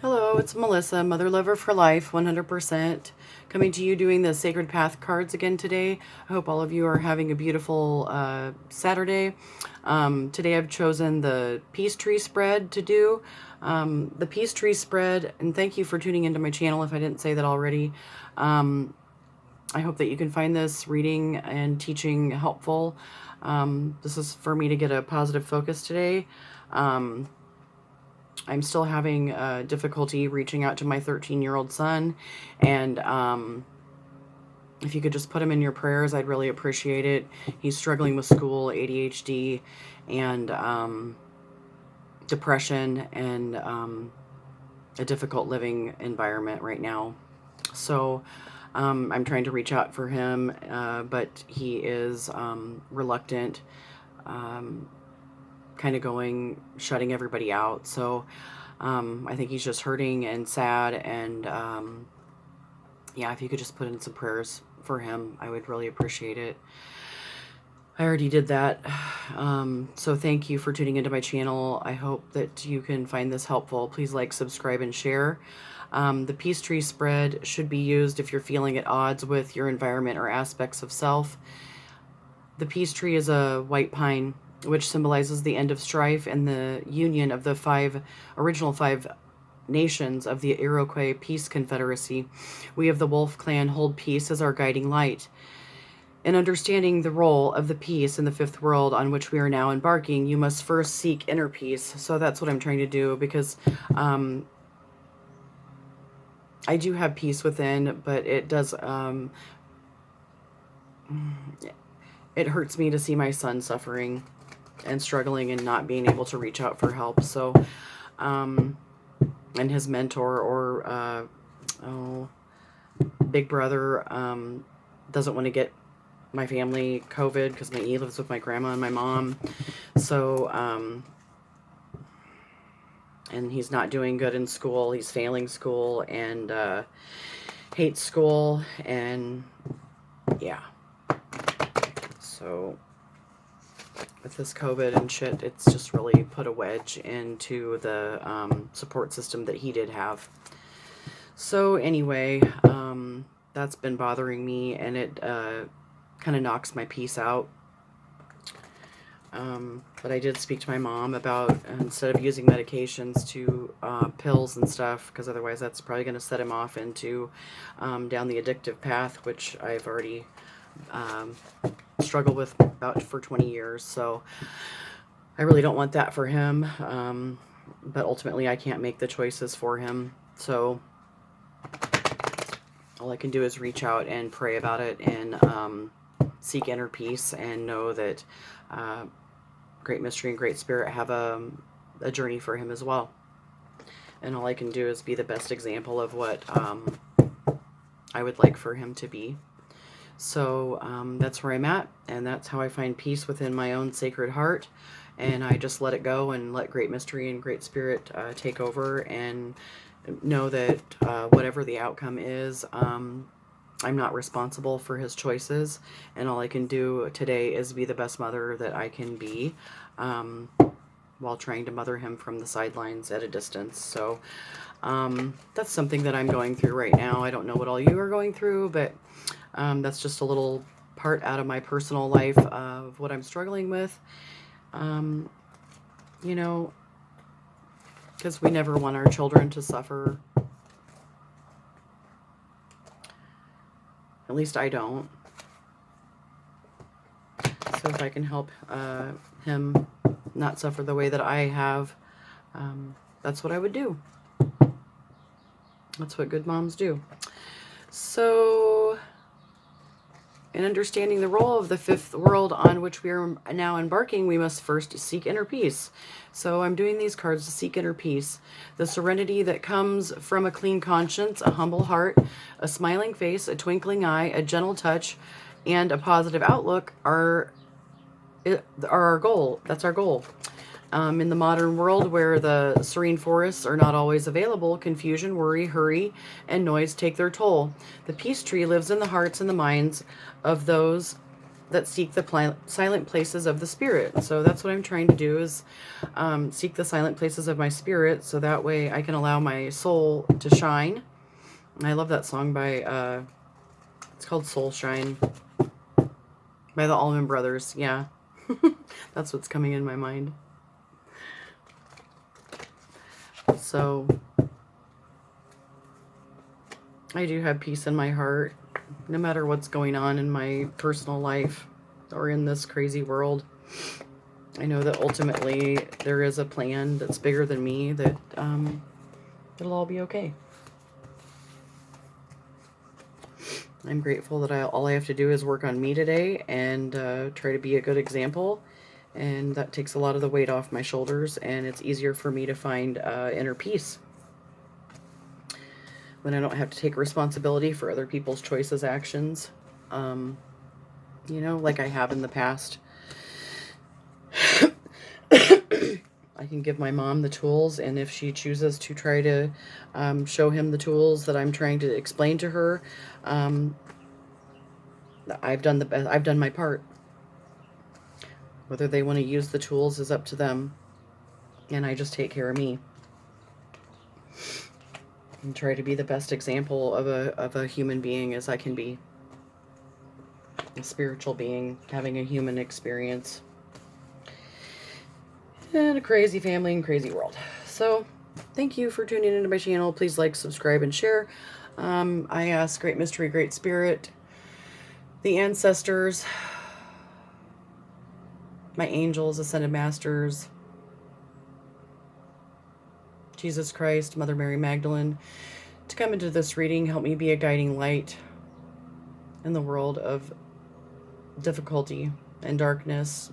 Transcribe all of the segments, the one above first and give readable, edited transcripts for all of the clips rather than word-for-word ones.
Hello, it's Melissa, Mother Lover for Life, 100%. Coming to you doing the Sacred Path cards again today. I hope all of you are having a beautiful Saturday. Today I've chosen the Peace Tree spread to do. The Peace Tree spread, and thank you for tuning into my channel if I didn't say that already. I hope that you can find this reading and teaching helpful. This is for me to get a positive focus today. I'm still having difficulty reaching out to my 13-year-old son, and if you could just put him in your prayers, I'd really appreciate it. He's struggling with school, ADHD, and depression, and a difficult living environment right now. So I'm trying to reach out for him, but he is reluctant, kind of shutting everybody out. So I think he's just hurting and sad, and yeah, if you could just put in some prayers for him, I would really appreciate it. I already did that. So thank you for tuning into my channel. I hope that you can find this helpful. Please like, subscribe, and share. The Peace Tree spread should be used if you're feeling at odds with your environment or aspects of self. The Peace Tree is a white pine, which symbolizes the end of strife and the union of the original five nations of the Iroquois Peace Confederacy. We of the Wolf Clan hold peace as our guiding light. In understanding the role of the peace in the fifth world on which we are now embarking, you must first seek inner peace. So that's what I'm trying to do, because I do have peace within, but it does it hurts me to see my son suffering and struggling and not being able to reach out for help. So and his mentor or big brother doesn't want to get my family COVID because he lives with my grandma and my mom. So and he's not doing good in school. He's failing school and hates school, and yeah. So with this COVID and shit, it's just really put a wedge into the support system that he did have. So anyway, that's been bothering me, and it kind of knocks my peace out. But I did speak to my mom about, instead of using medications, to pills and stuff, because otherwise that's probably going to set him off into down the addictive path, which I've already struggled with about for 20 years. So I really don't want that for him. But ultimately I can't make the choices for him. So all I can do is reach out and pray about it, and seek inner peace, and know that Great Mystery and Great Spirit have a journey for him as well. And all I can do is be the best example of what I would like for him to be. So that's where I'm at, and that's how I find peace within my own sacred heart. And I just let it go and let Great Mystery and Great Spirit take over, and know that whatever the outcome is, I'm not responsible for his choices, and all I can do today is be the best mother that I can be, while trying to mother him from the sidelines at a distance. So that's something that I'm going through right now. I don't know what all you are going through, but that's just a little part out of my personal life of what I'm struggling with. You know, because we never want our children to suffer. At least I don't. So if I can help him not suffer the way that I have, that's what I would do. That's what good moms do. So, in understanding the role of the fifth world on which we are now embarking, we must first seek inner peace. So I'm doing these cards to seek inner peace. The serenity that comes from a clean conscience, a humble heart, a smiling face, a twinkling eye, a gentle touch, and a positive outlook are our goal. That's our goal. In the modern world, where the serene forests are not always available, confusion, worry, hurry, and noise take their toll. The peace tree lives in the hearts and the minds of those that seek the silent places of the spirit. So that's what I'm trying to do, is seek the silent places of my spirit, so that way I can allow my soul to shine. I love that song by, it's called Soul Shine by the Allman Brothers. Yeah, that's what's coming in my mind. So I do have peace in my heart, no matter what's going on in my personal life or in this crazy world. I know that ultimately there is a plan that's bigger than me, that it'll all be okay. I'm grateful that all I have to do is work on me today and try to be a good example. And that takes a lot of the weight off my shoulders, and it's easier for me to find inner peace when I don't have to take responsibility for other people's choices, actions, you know, like I have in the past. I can give my mom the tools, and if she chooses to try to show him the tools that I'm trying to explain to her, I've done the best. I've done my part. Whether they want to use the tools is up to them, and I just take care of me and try to be the best example of a human being as I can be. A spiritual being having a human experience in a crazy family and crazy world. So thank you for tuning into my channel. Please like, subscribe, and share. I ask Great Mystery, Great Spirit, the ancestors, my angels, ascended masters, Jesus Christ, Mother Mary Magdalene, to come into this reading, help me be a guiding light in the world of difficulty and darkness,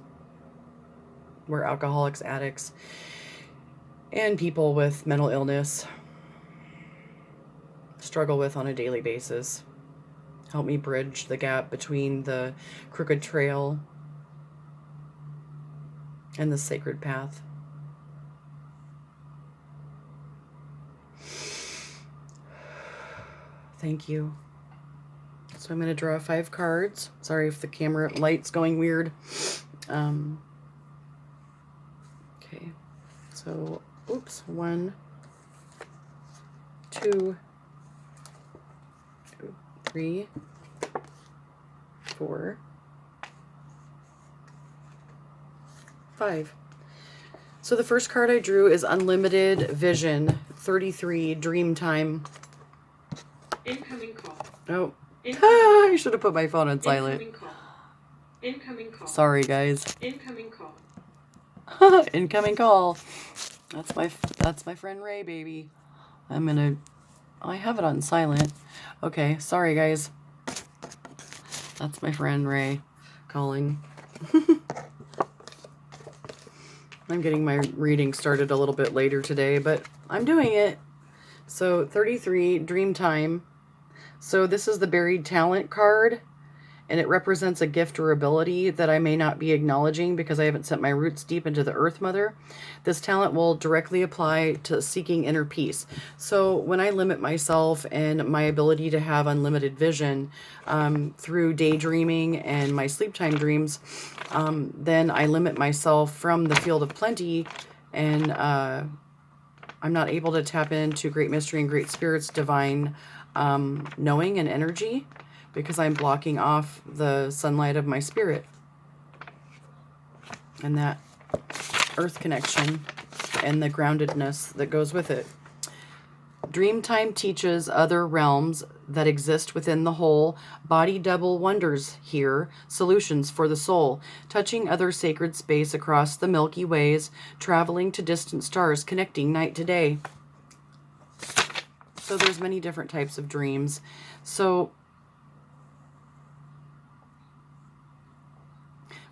where alcoholics, addicts, and people with mental illness struggle with on a daily basis. Help me bridge the gap between the crooked trail and the sacred path. Thank you. So I'm going to draw 5 cards. Sorry if the camera light's going weird. Okay. So, oops. 1, 2, 3, 4, 5. So the first card I drew is Unlimited Vision, 33, Dream Time. Incoming call. Oh. I should have put my phone on silent. Incoming call. Incoming call. Sorry, guys. Incoming call. Incoming call. That's my friend Ray, baby. I have it on silent. Okay, sorry, guys. That's my friend Ray calling. I'm getting my reading started a little bit later today, but I'm doing it. So 33, Dream Time. So this is the Buried Talent card, and it represents a gift or ability that I may not be acknowledging because I haven't sent my roots deep into the Earth Mother. This talent will directly apply to seeking inner peace. So when I limit myself and my ability to have unlimited vision through daydreaming and my sleep time dreams, then I limit myself from the field of plenty, and I'm not able to tap into Great Mystery and Great Spirit's divine knowing and energy, because I'm blocking off the sunlight of my spirit and that earth connection and the groundedness that goes with it. Dreamtime teaches other realms that exist within the whole. Body double wonders here, solutions for the soul, touching other sacred space across the Milky Ways, traveling to distant stars, connecting night to day. So there's many different types of dreams. So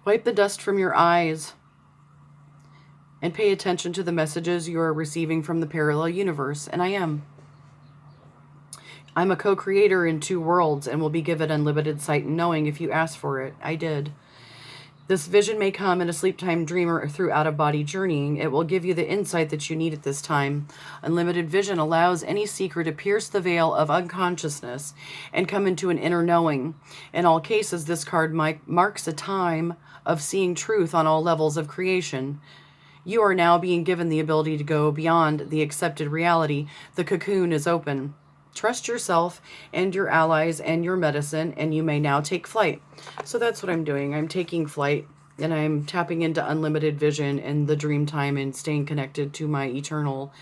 wipe the dust from your eyes and pay attention to the messages you are receiving from the parallel universe. And I am. I'm a co-creator in 2 worlds and will be given unlimited sight and knowing if you ask for it. I did. This vision may come in a sleep time dream or through out-of-body journeying. It will give you the insight that you need at this time. Unlimited vision allows any seeker to pierce the veil of unconsciousness and come into an inner knowing. In all cases, this card marks a time of seeing truth on all levels of creation. You are now being given the ability to go beyond the accepted reality. The cocoon is open. Trust yourself and your allies and your medicine, and you may now take flight. So that's what I'm doing. I'm taking flight, and I'm tapping into unlimited vision and the dream time and staying connected to my eternal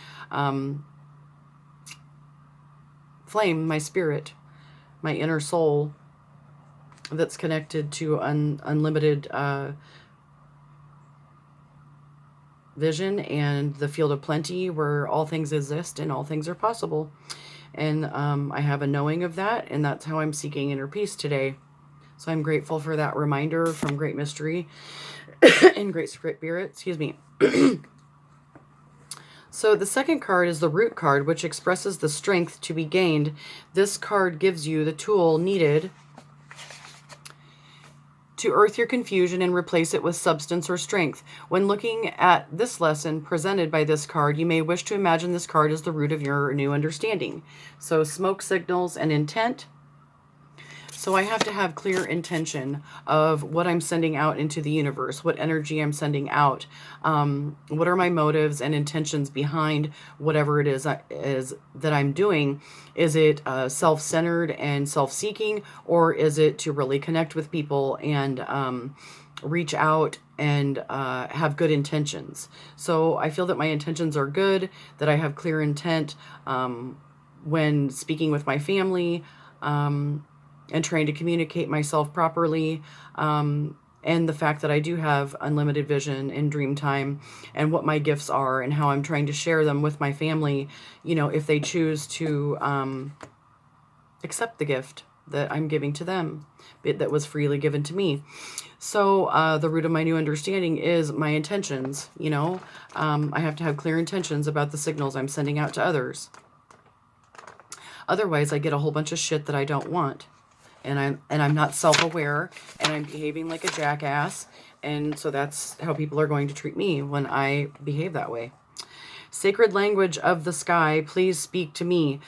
flame, my spirit, my inner soul that's connected to unlimited vision and the field of plenty where all things exist and all things are possible. And I have a knowing of that, and that's how I'm seeking inner peace today. So I'm grateful for that reminder from Great Mystery and Great Spirit, excuse me. So the second card is the Root card, which expresses the strength to be gained. This card gives you the tool needed to earth your confusion and replace it with substance or strength. When looking at this lesson presented by this card, you may wish to imagine this card as the root of your new understanding. So smoke signals and intent. So I have to have clear intention of what I'm sending out into the universe, what energy I'm sending out, what are my motives and intentions behind whatever it is that I'm doing. Is it self-centered and self-seeking, or is it to really connect with people and reach out and have good intentions? So I feel that my intentions are good, that I have clear intent when speaking with my family, and trying to communicate myself properly, and the fact that I do have unlimited vision in dream time, and what my gifts are and how I'm trying to share them with my family, you know, if they choose to accept the gift that I'm giving to them, that was freely given to me. So the root of my new understanding is my intentions. You know, I have to have clear intentions about the signals I'm sending out to others. Otherwise, I get a whole bunch of shit that I don't want. And I'm not self-aware, and I'm behaving like a jackass, and so that's how people are going to treat me when I behave that way. Sacred language of the sky, please speak to me.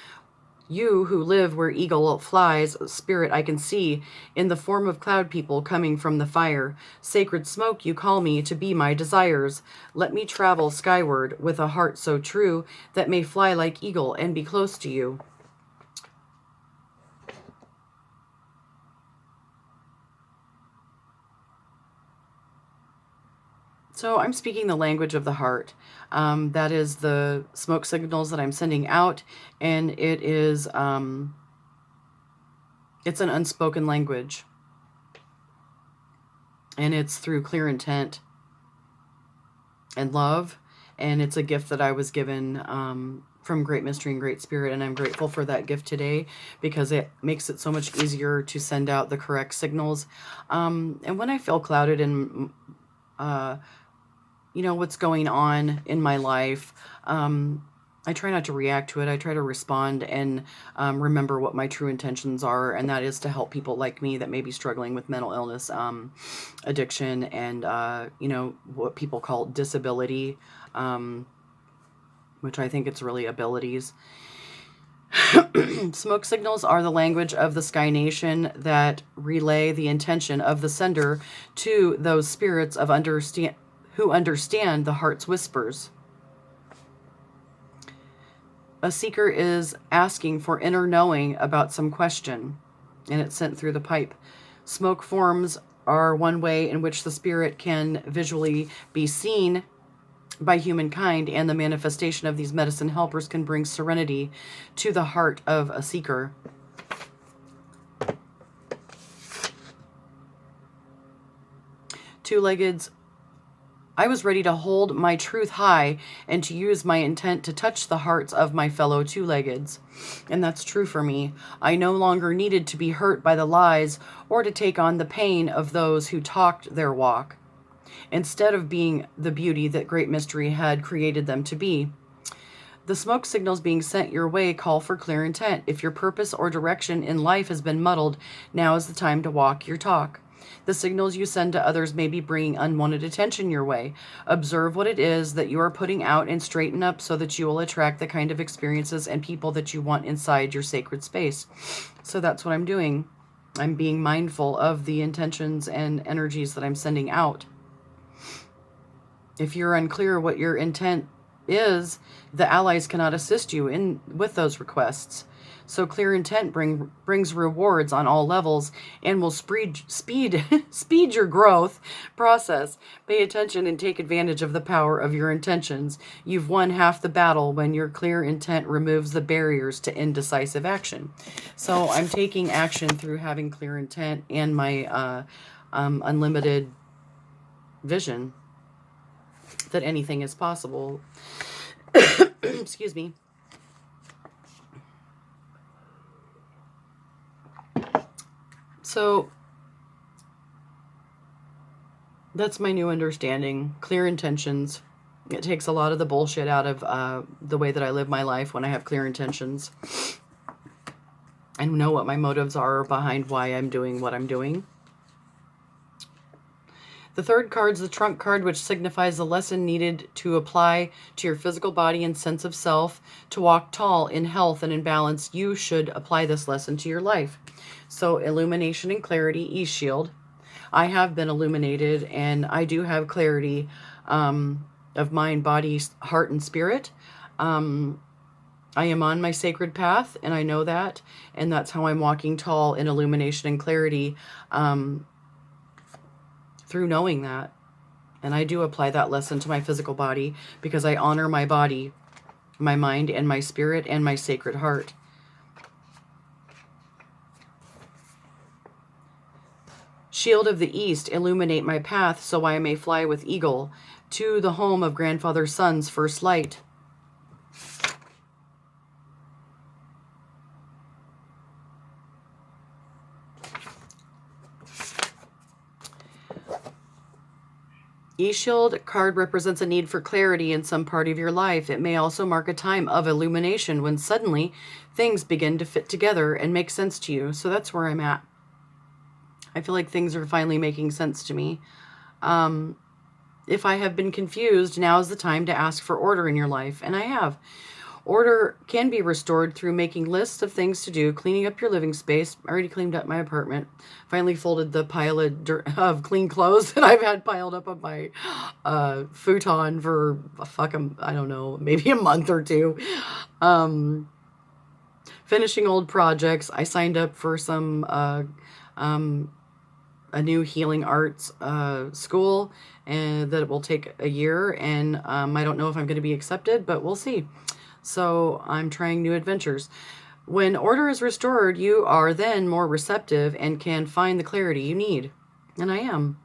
You who live where eagle flies, spirit I can see, in the form of cloud people coming from the fire. Sacred smoke, you call me to be my desires. Let me travel skyward with a heart so true that may fly like eagle and be close to you. So I'm speaking the language of the heart. That is the smoke signals that I'm sending out, and it is it's an unspoken language, and it's through clear intent and love, and it's a gift that I was given from Great Mystery and Great Spirit, and I'm grateful for that gift today because it makes it so much easier to send out the correct signals. And when I feel clouded and you know, what's going on in my life, I try not to react to it. I try to respond and remember what my true intentions are, and that is to help people like me that may be struggling with mental illness, addiction, and, you know, what people call disability, which I think it's really abilities. Smoke signals are the language of the Sky Nation that relay the intention of the sender to those spirits of who understand the heart's whispers. A seeker is asking for inner knowing about some question, and it's sent through the pipe. Smoke forms are one way in which the spirit can visually be seen by humankind, and the manifestation of these medicine helpers can bring serenity to the heart of a seeker. Two-leggeds. I was ready to hold my truth high and to use my intent to touch the hearts of my fellow two-leggeds. And that's true for me. I no longer needed to be hurt by the lies or to take on the pain of those who talked their walk, instead of being the beauty that Great Mystery had created them to be. The smoke signals being sent your way call for clear intent. If your purpose or direction in life has been muddled, now is the time to walk your talk. The signals you send to others may be bringing unwanted attention your way. Observe what it is that you are putting out and straighten up so that you will attract the kind of experiences and people that you want inside your sacred space. So that's what I'm doing. I'm being mindful of the intentions and energies that I'm sending out. If you're unclear what your intent is, the allies cannot assist you with those requests. So clear intent brings rewards on all levels and will speed your growth process. Pay attention and take advantage of the power of your intentions. You've won half the battle when your clear intent removes the barriers to indecisive action. So I'm taking action through having clear intent and my unlimited vision that anything is possible. Excuse me. So that's my new understanding. Clear intentions. It takes a lot of the bullshit out of the way that I live my life when I have clear intentions. I know what my motives are behind why I'm doing what I'm doing. The third card is the trunk card, which signifies the lesson needed to apply to your physical body and sense of self. To walk tall in health and in balance, you should apply this lesson to your life. So illumination and clarity, E-Shield. I have been illuminated and I do have clarity of mind, body, heart, and spirit. I am on my sacred path and I know that. And that's how I'm walking tall in illumination and clarity through knowing that. And I do apply that lesson to my physical body because I honor my body, my mind, and my spirit, and my sacred heart. Shield of the East, illuminate my path so I may fly with eagle to the home of grandfather's son's first light. E-Shield card represents a need for clarity in some part of your life. It may also mark a time of illumination when suddenly things begin to fit together and make sense to you. So that's where I'm at. I feel like things are finally making sense to me. If I have been confused, now is the time to ask for order in your life. And I have. Order can be restored through making lists of things to do, cleaning up your living space. I already cleaned up my apartment. Finally folded the pile of clean clothes that I've had piled up on my futon for, I don't know, maybe a month or two. Finishing old projects. I signed up for some a new healing arts school, and that it will take a year. And I don't know if I'm going to be accepted, but we'll see. So I'm trying new adventures. When order is restored, you are then more receptive and can find the clarity you need. And I am.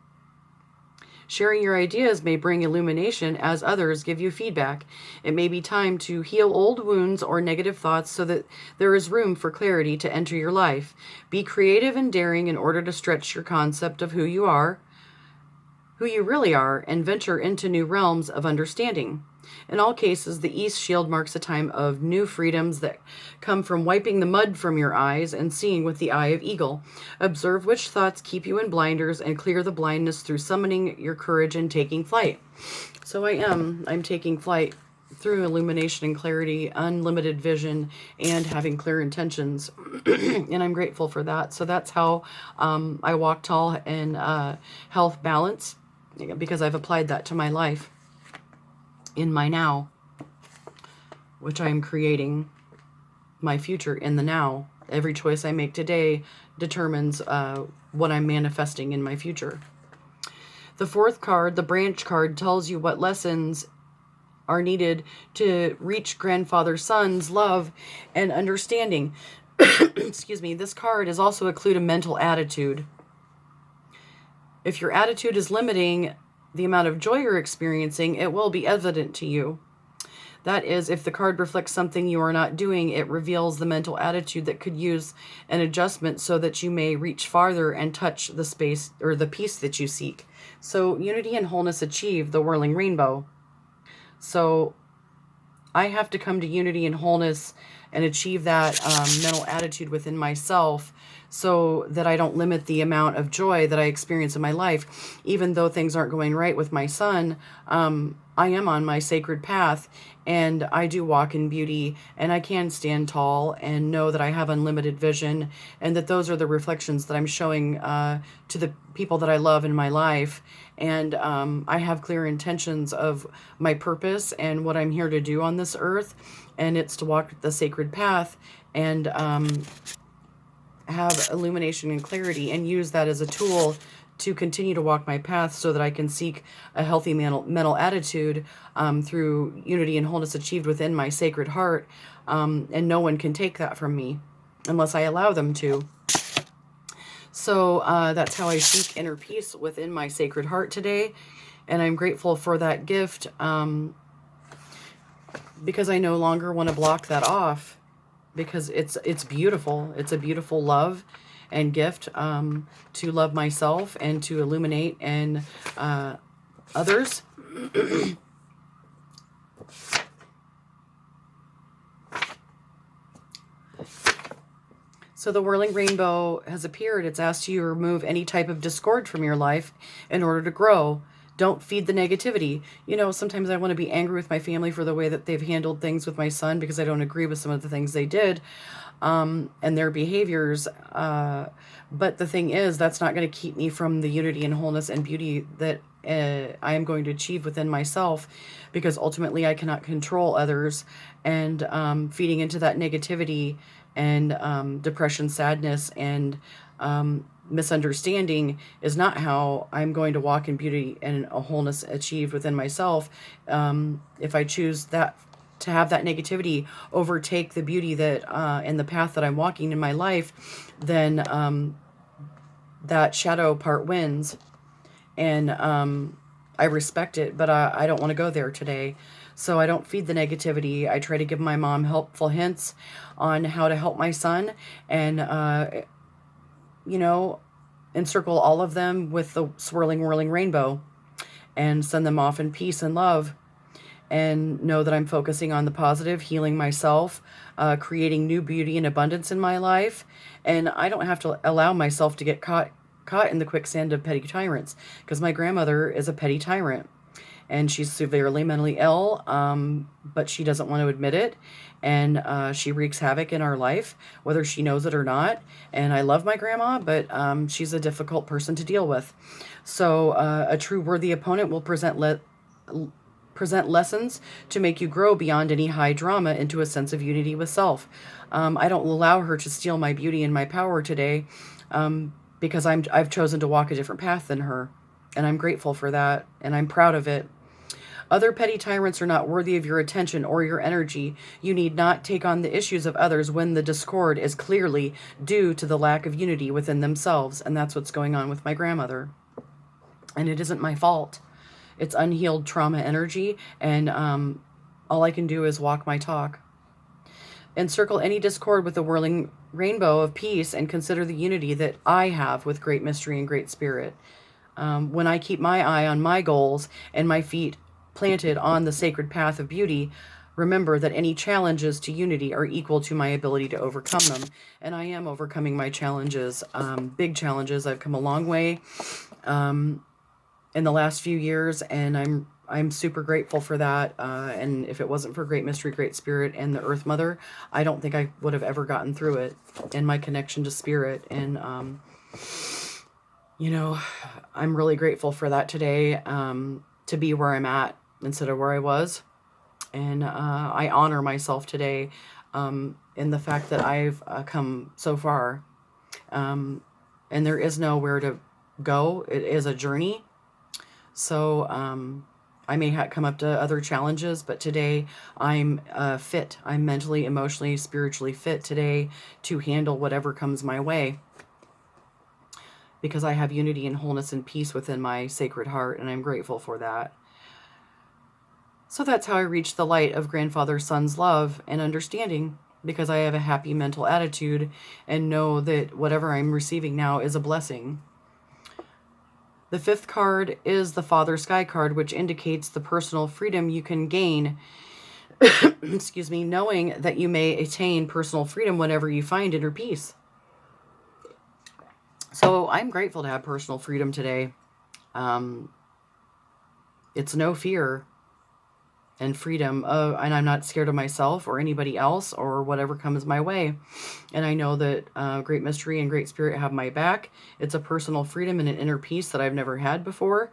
Sharing your ideas may bring illumination as others give you feedback. It may be time to heal old wounds or negative thoughts so that there is room for clarity to enter your life. Be creative and daring in order to stretch your concept of who you are, who you really are, and venture into new realms of understanding. In all cases, the East Shield marks a time of new freedoms that come from wiping the mud from your eyes and seeing with the eye of eagle. Observe which thoughts keep you in blinders and clear the blindness through summoning your courage and taking flight. So I'm taking flight through illumination and clarity, unlimited vision, and having clear intentions. And I'm grateful for that. So that's how I walk tall in health balance, because I've applied that to my life in my now, which I am creating my future in the now. Every choice I make today determines what I'm manifesting in my future. The fourth card, the branch card, tells you what lessons are needed to reach grandfather's son's love and understanding. Excuse me. This card is also a clue to mental attitude. If your attitude is limiting the amount of joy you're experiencing, it will be evident to you. That is, if the card reflects something you are not doing, it reveals the mental attitude that could use an adjustment so that you may reach farther and touch the space or the peace that you seek. So unity and wholeness achieve the whirling rainbow. So I have to come to unity and wholeness and achieve that mental attitude within myself so that I don't limit the amount of joy that I experience in my life. Even though things aren't going right with my son, I am on my sacred path, and I do walk in beauty, and I can stand tall and know that I have unlimited vision, and that those are the reflections that I'm showing to the people that I love in my life. And I have clear intentions of my purpose and what I'm here to do on this earth, and it's to walk the sacred path and have illumination and clarity, and use that as a tool to continue to walk my path so that I can seek a healthy mental attitude through unity and wholeness achieved within my sacred heart. And no one can take that from me unless I allow them to. So that's how I seek inner peace within my sacred heart today. And I'm grateful for that gift because I no longer want to block that off, because it's beautiful. It's a beautiful love and gift to love myself and to illuminate and others. So the whirling rainbow has appeared. It's asked you to remove any type of discord from your life in order to grow. Don't feed the negativity. Sometimes I want to be angry with my family for the way that they've handled things with my son because I don't agree with some of the things they did and their behaviors. But the thing is, that's not going to keep me from the unity and wholeness and beauty that I am going to achieve within myself, because ultimately I cannot control others. And feeding into that negativity and depression, sadness, and misunderstanding is not how I'm going to walk in beauty and a wholeness achieved within myself. If I choose that, to have that negativity overtake the beauty that and the path that I'm walking in my life, then that shadow part wins. And I respect it, but I don't want to go there today. So I don't feed the negativity. I try to give my mom helpful hints on how to help my son, and encircle all of them with the swirling, whirling rainbow, and send them off in peace and love. And know that I'm focusing on the positive, healing myself, creating new beauty and abundance in my life. And I don't have to allow myself to get caught in the quicksand of petty tyrants, because my grandmother is a petty tyrant. And she's severely mentally ill, but she doesn't want to admit it. And she wreaks havoc in our life, whether she knows it or not. And I love my grandma, but she's a difficult person to deal with. So a true worthy opponent will present lessons to make you grow beyond any high drama into a sense of unity with self. I don't allow her to steal my beauty and my power today, because I've chosen to walk a different path than her. And I'm grateful for that, and I'm proud of it. Other petty tyrants are not worthy of your attention or your energy. You need not take on the issues of others when the discord is clearly due to the lack of unity within themselves. And that's what's going on with my grandmother. And it isn't my fault. It's unhealed trauma energy, and all I can do is walk my talk. Encircle any discord with the whirling rainbow of peace, and consider the unity that I have with great mystery and great spirit. When I keep my eye on my goals and my feet planted on the sacred path of beauty, remember that any challenges to unity are equal to my ability to overcome them. And I am overcoming my challenges, big challenges. I've come a long way in the last few years, and I'm super grateful for that. And if it wasn't for great mystery, great spirit, and the Earth Mother, I don't think I would have ever gotten through it. And my connection to spirit, and I'm really grateful for that today, to be where I'm at instead of where I was. And I honor myself today in the fact that I've come so far. And there is nowhere to go. It is a journey. So I may come up to other challenges, but today I'm fit. I'm mentally, emotionally, spiritually fit today to handle whatever comes my way, because I have unity and wholeness and peace within my sacred heart, and I'm grateful for that. So that's how I reach the light of grandfather son's love and understanding, because I have a happy mental attitude and know that whatever I'm receiving now is a blessing. The fifth card is the Father Sky card, which indicates the personal freedom you can gain excuse me, knowing that you may attain personal freedom whenever you find inner peace. So I'm grateful to have personal freedom today. It's no fear and freedom and I'm not scared of myself or anybody else or whatever comes my way. And I know that Great Mystery and Great Spirit have my back. It's a personal freedom and an inner peace that I've never had before.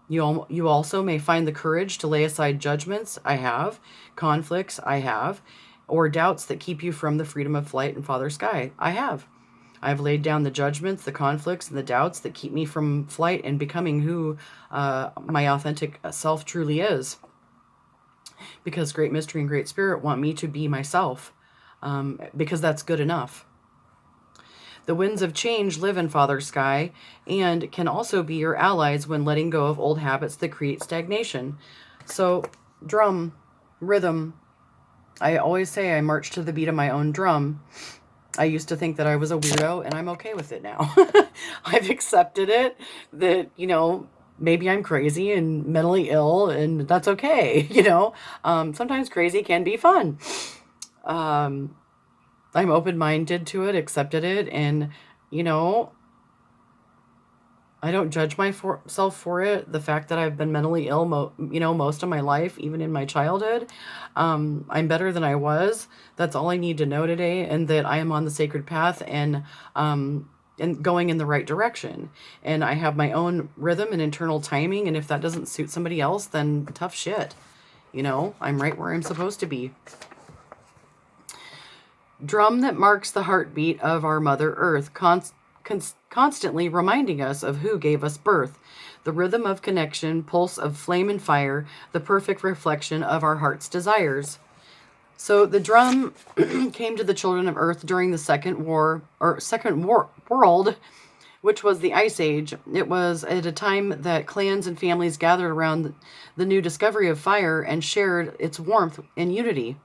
You also may find the courage to lay aside judgments I have, conflicts I have, or doubts that keep you from the freedom of flight in Father Sky. I have. I've laid down the judgments, the conflicts, and the doubts that keep me from flight and becoming who my authentic self truly is. Because Great Mystery and Great Spirit want me to be myself, because that's good enough. The winds of change live in Father Sky and can also be your allies when letting go of old habits that create stagnation. So, drum, rhythm. I always say I march to the beat of my own drum. I used to think that I was a weirdo, and I'm okay with it now. I've accepted it, that, maybe I'm crazy and mentally ill, and that's okay, Sometimes crazy can be fun. I'm open-minded to it, accepted it, and, I don't judge myself for it. The fact that I've been mentally ill, most of my life, even in my childhood, I'm better than I was. That's all I need to know today, and that I am on the sacred path and going in the right direction. And I have my own rhythm and internal timing. And if that doesn't suit somebody else, then tough shit. I'm right where I'm supposed to be. Drum that marks the heartbeat of our Mother Earth, constantly reminding us of who gave us birth. The rhythm of connection, pulse of flame and fire, the perfect reflection of our heart's desires. So the drum came to the children of Earth during the Second World, which was the Ice Age. It was at a time that clans and families gathered around the new discovery of fire and shared its warmth and unity.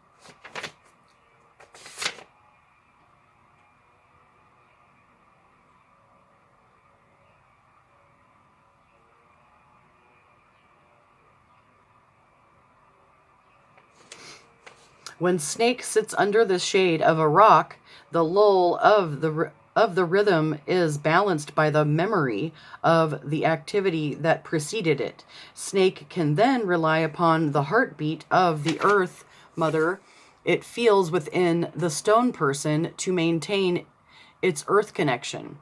When Snake sits under the shade of a rock, the lull of the rhythm is balanced by the memory of the activity that preceded it. Snake can then rely upon the heartbeat of the Earth Mother it feels within the stone person to maintain its earth connection.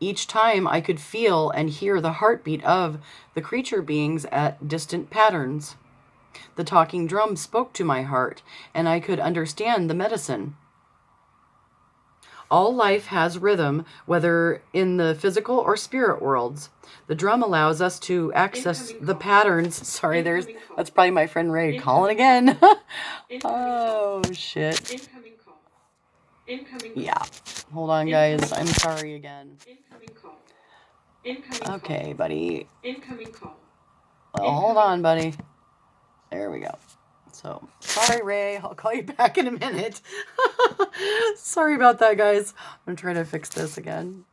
Each time I could feel and hear the heartbeat of the creature beings at distant patterns. The talking drum spoke to my heart, and I could understand the medicine. All life has rhythm, whether in the physical or spirit worlds. The drum allows us to access the patterns. Sorry, that's probably my friend Ray calling again. Oh, shit. Incoming call. Incoming call. Yeah. Hold on, guys. I'm sorry again. Incoming call. Incoming Okay, call. buddy. Incoming call. Well, hold on, buddy. There we go. So, sorry, Ray. I'll call you back in a minute. Sorry about that, guys. I'm trying to fix this again.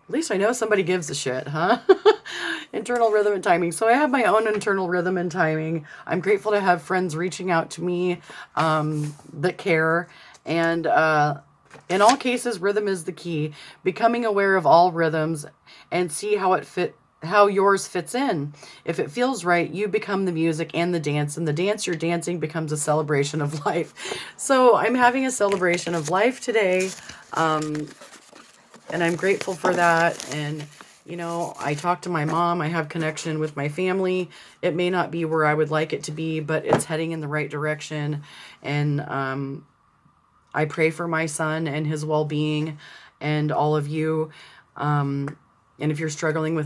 At least I know somebody gives a shit, huh? Internal rhythm and timing. So I have my own internal rhythm and timing. I'm grateful to have friends reaching out to me that care. And in all cases, rhythm is the key. Becoming aware of all rhythms and see how yours fits in. If it feels right, you become the music and the dance, and the dance you're dancing becomes a celebration of life. So I'm having a celebration of life today, and I'm grateful for that. And I talk to my mom. I have connection with my family. It may not be where I would like it to be, but it's heading in the right direction. And I pray for my son and his well-being, and all of you. And if you're struggling with